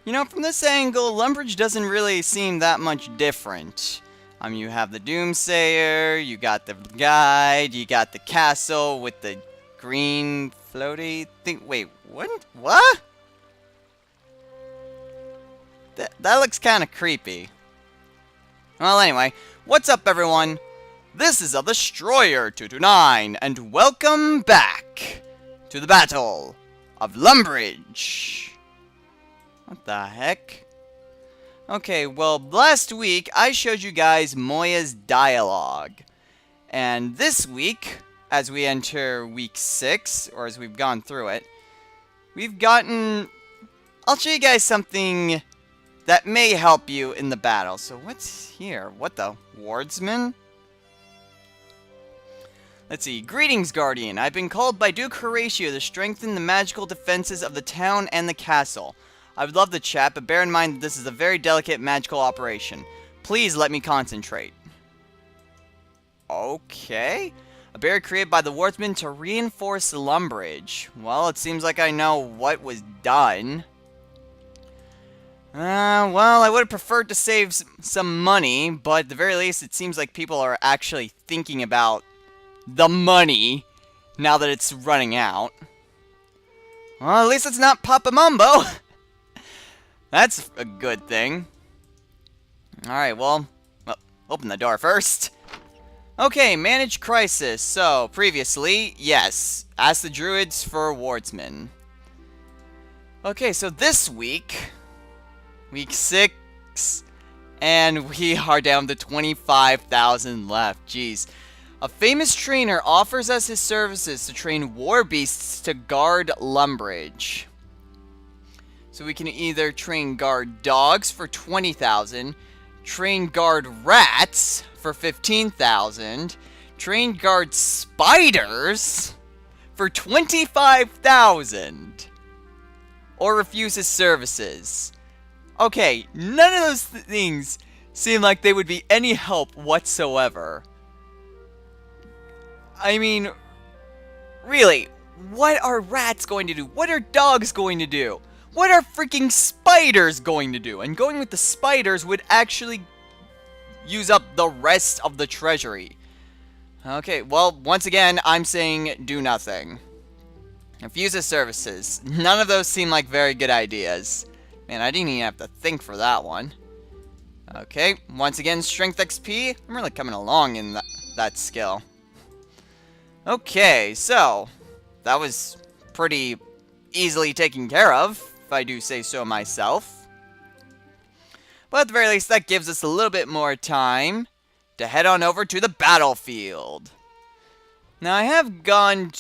You know, from this angle, Lumbridge doesn't really seem that much different. You have the Doomsayer, you got the guide, you got the castle with the green floaty thing. Wait, what? What? That looks kind of creepy. Well, anyway, what's up, everyone? This is a Destroyer 229, and welcome back to the Battle of Lumbridge. What the heck? Okay, well, last week I showed you guys Moya's dialogue. And this week, as we enter week 6, or as we've gone through it, we've gotten... I'll show you guys something that may help you in the battle. So what's here? What the? Wardsman? Let's see. Greetings, Guardian. I've been called by Duke Horatio to strengthen the magical defenses of the town and the castle. I would love to chat, but bear in mind that this is a very delicate magical operation. Please let me concentrate. Okay. A barrier created by the Wardsman to reinforce Lumbridge. Well, it seems like I know what was done. Well, I would have preferred to save some money, but at the very least, it seems like people are actually thinking about the money now that it's running out. Well, at least it's not Papa Mumbo. That's a good thing. Alright, well, open the door first. Okay, manage crisis. So, previously, yes, ask the druids for wardsmen. Okay, so this week, week 6, and we are down to 25,000 left. Jeez. A famous trainer offers us his services to train war beasts to guard Lumbridge. So we can either train guard dogs for 20,000, train guard rats for 15,000, train guard spiders for 25,000, or refuse his services. Okay, none of those things seem like they would be any help whatsoever. I mean, really, what are rats going to do? What are dogs going to do? What are freaking spiders going to do? And going with the spiders would actually use up the rest of the treasury. Okay, well, once again, I'm saying do nothing. Refuse his services. None of those seem like very good ideas. Man, I didn't even have to think for that one. Okay, once again, strength XP. I'm really coming along in that skill. Okay, so that was pretty easily taken care of, if I do say so myself. But at the very least, that gives us a little bit more time to head on over to the battlefield. Now, I have gone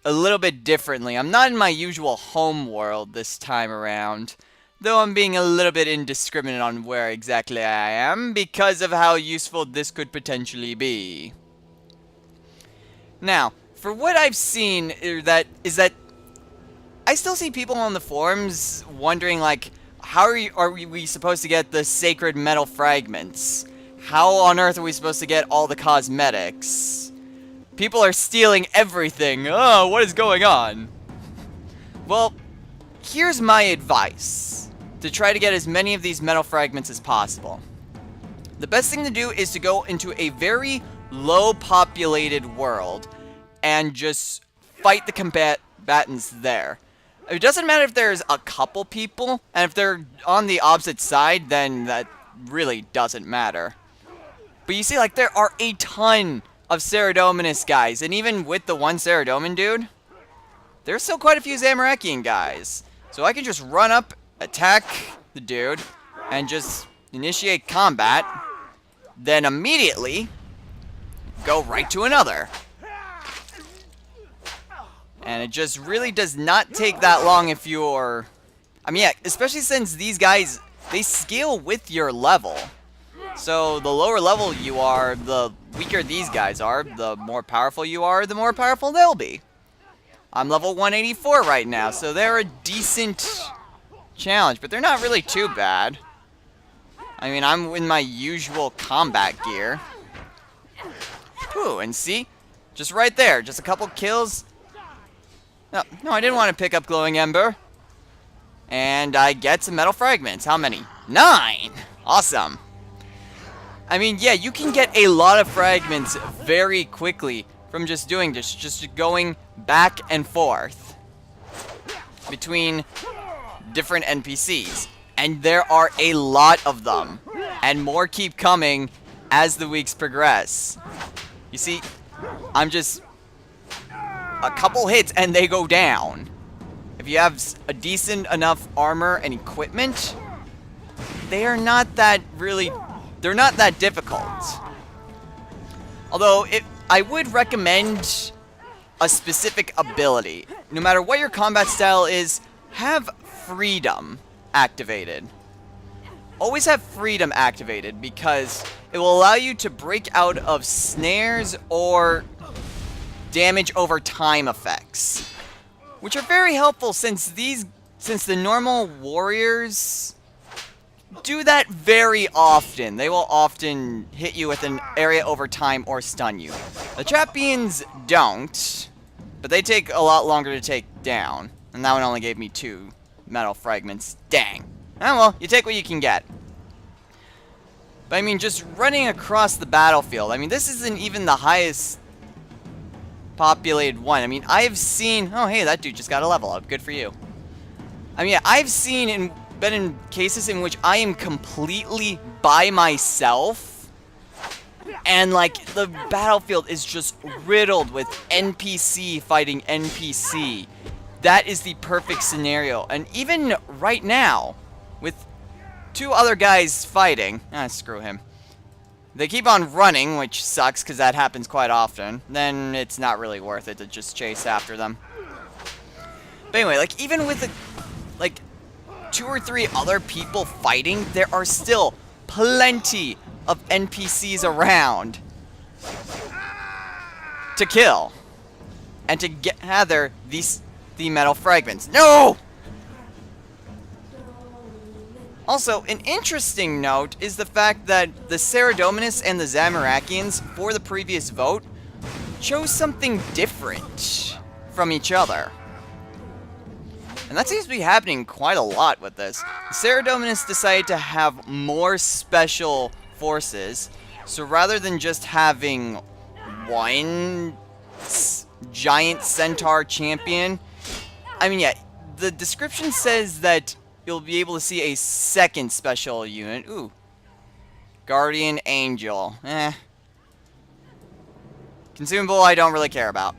a little bit differently. I'm not in my usual home world this time around, though I'm being a little bit indiscriminate on where exactly I am because of how useful this could potentially be. Now, for what I've seen is that I still see people on the forums wondering, like, how are we supposed to get the sacred metal fragments? How on earth are we supposed to get all the cosmetics? People are stealing everything. Oh, what is going on? Well, here's my advice to try to get as many of these metal fragments as possible. The best thing to do is to go into a very low populated world and just fight the combatants there. It doesn't matter if there's a couple people, and if they're on the opposite side, then that really doesn't matter. But you see, like, there are a ton of Ceradominus guys, and even with the one Ceradomin dude, there's still quite a few Zamorakian guys. So I can just run up, attack the dude, and just initiate combat, then immediately go right to another. And it just really does not take that long if you're... I mean, yeah, especially since these guys, they scale with your level. So the lower level you are, the weaker these guys are. The more powerful you are, the more powerful they'll be. I'm level 184 right now, so they're a decent challenge, but they're not really too bad. I mean, I'm in my usual combat gear. Ooh, and see? Just right there, just a couple kills. No, I didn't want to pick up Glowing Ember. And and I get some metal fragments. How many? 9! Awesome. I mean, yeah, you can get a lot of fragments very quickly from just doing this, just going back and forth between different NPCs. And there are a lot of them, and more keep coming as the weeks progress. You see, I'm just a couple hits and they go down. If you have a decent enough armor and equipment, they are not that they're not that difficult. Although, I would recommend a specific ability. No matter what your combat style is, have freedom activated. Always have freedom activated because it will allow you to break out of snares or damage over time effects, which are very helpful since the normal warriors do that very often. They will often hit you with an area over time or stun you. The Trapians don't, but they take a lot longer to take down. And that one only gave me 2 metal fragments. Dang. Oh well, you take what you can get. But I mean, just running across the battlefield, I mean, this isn't even the highest populated one. I mean, I've seen... Oh, hey, that dude just got a level up. Good for you. I mean, I've seen been in cases in which I am completely by myself, and like the battlefield is just riddled with NPC fighting NPC. That is the perfect scenario. And even right now, with 2 other guys fighting, screw him. They keep on running, which sucks because that happens quite often. Then it's not really worth it to just chase after them. But anyway, like even with like 2 or 3 other people fighting, there are still plenty of NPCs around to kill and to gather the metal fragments. No! Also, an interesting note is the fact that the Saradominus and the Zamorakians, for the previous vote, chose something different from each other. And that seems to be happening quite a lot with this. The Saradominus decided to have more special forces, so rather than just having one giant centaur champion, I mean, yeah, the description says that you'll be able to see a second special unit. Ooh. Guardian Angel. Consumable I don't really care about.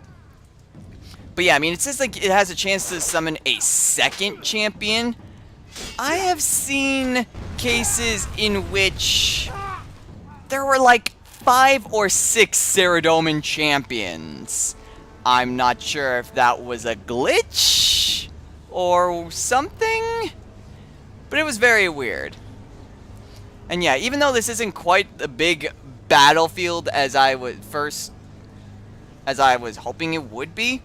But yeah, I mean, it says like it has a chance to summon a second champion. I have seen cases in which there were like 5 or 6 Saradomin champions. I'm not sure if that was a glitch or something, but it was very weird. And yeah, even though this isn't quite a big battlefield as I was hoping it would be,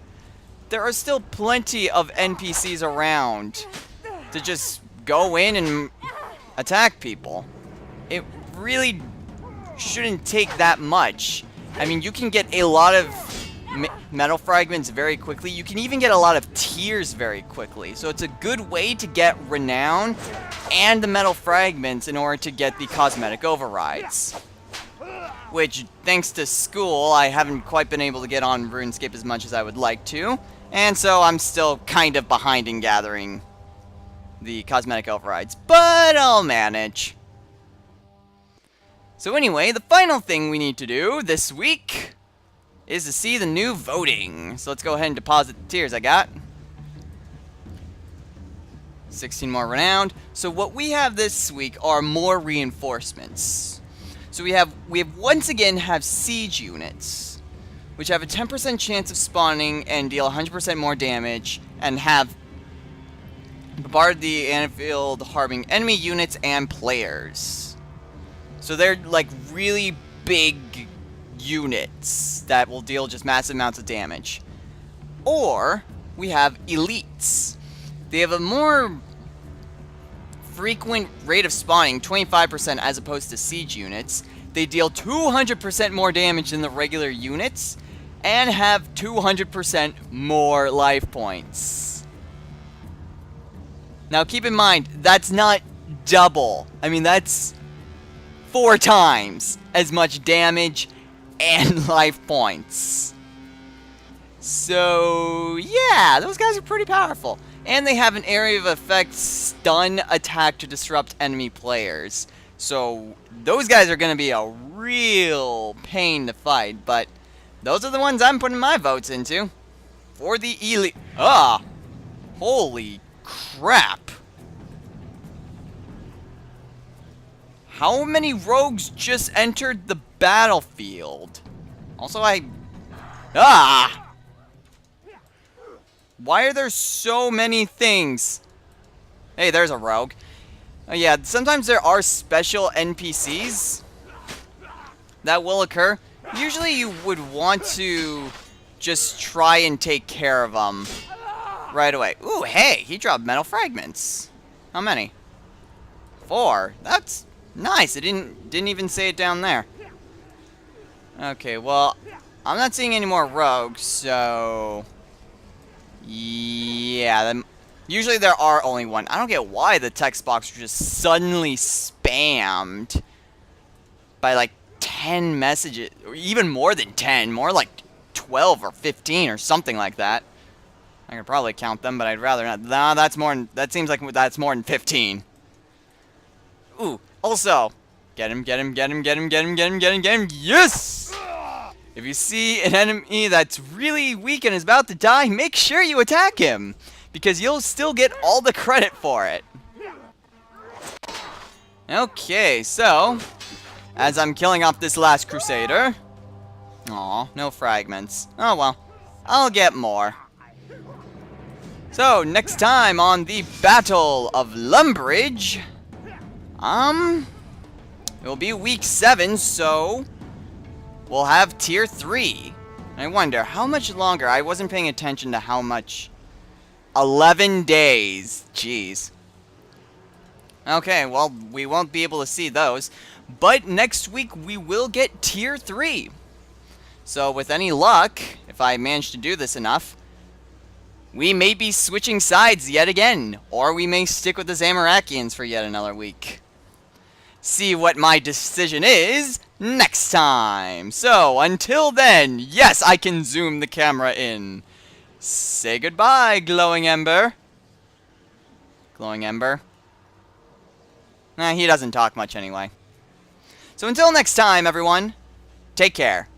there are still plenty of NPCs around to just go in and attack people. It really shouldn't take that much. I mean, you can get a lot of metal fragments very quickly. You can even get a lot of tears very quickly. So it's a good way to get renown and the metal fragments in order to get the cosmetic overrides. Which, thanks to school, I haven't quite been able to get on Runescape as much as I would like to. And so I'm still kind of behind in gathering the cosmetic overrides. But I'll manage. So anyway, the final thing we need to do this week is to see the new voting. So let's go ahead and deposit the tiers I got. 16 more renowned. So what we have this week are more reinforcements. So we have once again have siege units, which have a 10% chance of spawning and deal 100% more damage, and have bombard the anfield, harming enemy units and players. So they're like really big units that will deal just massive amounts of damage. Or we have elites. They have a more frequent rate of spawning, 25% as opposed to siege units. They deal 200% more damage than the regular units and have 200% more life points. Now keep in mind, that's not double. I mean, that's 4 times as much damage and life points. So, yeah, those guys are pretty powerful. And they have an area of effect stun attack to disrupt enemy players. So, those guys are going to be a real pain to fight, but those are the ones I'm putting my votes into. For the elite. Ah! Holy crap. How many rogues just entered the battlefield? Also, Ah! Why are there so many things? Hey, there's a rogue. Oh yeah, sometimes there are special NPCs that will occur. Usually you would want to just try and take care of them right away. Ooh, hey, he dropped metal fragments. How many? 4. That's nice. It didn't even say it down there. Okay, well, I'm not seeing any more rogues, so yeah, usually there are only one. I don't get why the text box was just suddenly spammed by like 10 messages, or even more than 10, more like 12 or 15 or something like that. I could probably count them, but I'd rather not. Nah, that seems like that's more than 15. Ooh, also, get him, yes! If you see an enemy that's really weak and is about to die, make sure you attack him, because you'll still get all the credit for it. Okay, so, as I'm killing off this last Crusader... Aw, no fragments. Oh well, I'll get more. So, next time on the Battle of Lumbridge... It will be week 7, so... we'll have tier 3. I wonder, how much longer? I wasn't paying attention to how much. 11 days. Jeez. Okay, well, we won't be able to see those. But next week, we will get tier 3. So, with any luck, if I manage to do this enough, we may be switching sides yet again. Or we may stick with the Zamarakians for yet another week. See what my decision is next time. So, until then, yes, I can zoom the camera in. Say goodbye, Glowing Ember. Glowing Ember? Nah, he doesn't talk much anyway. So until next time, everyone, take care.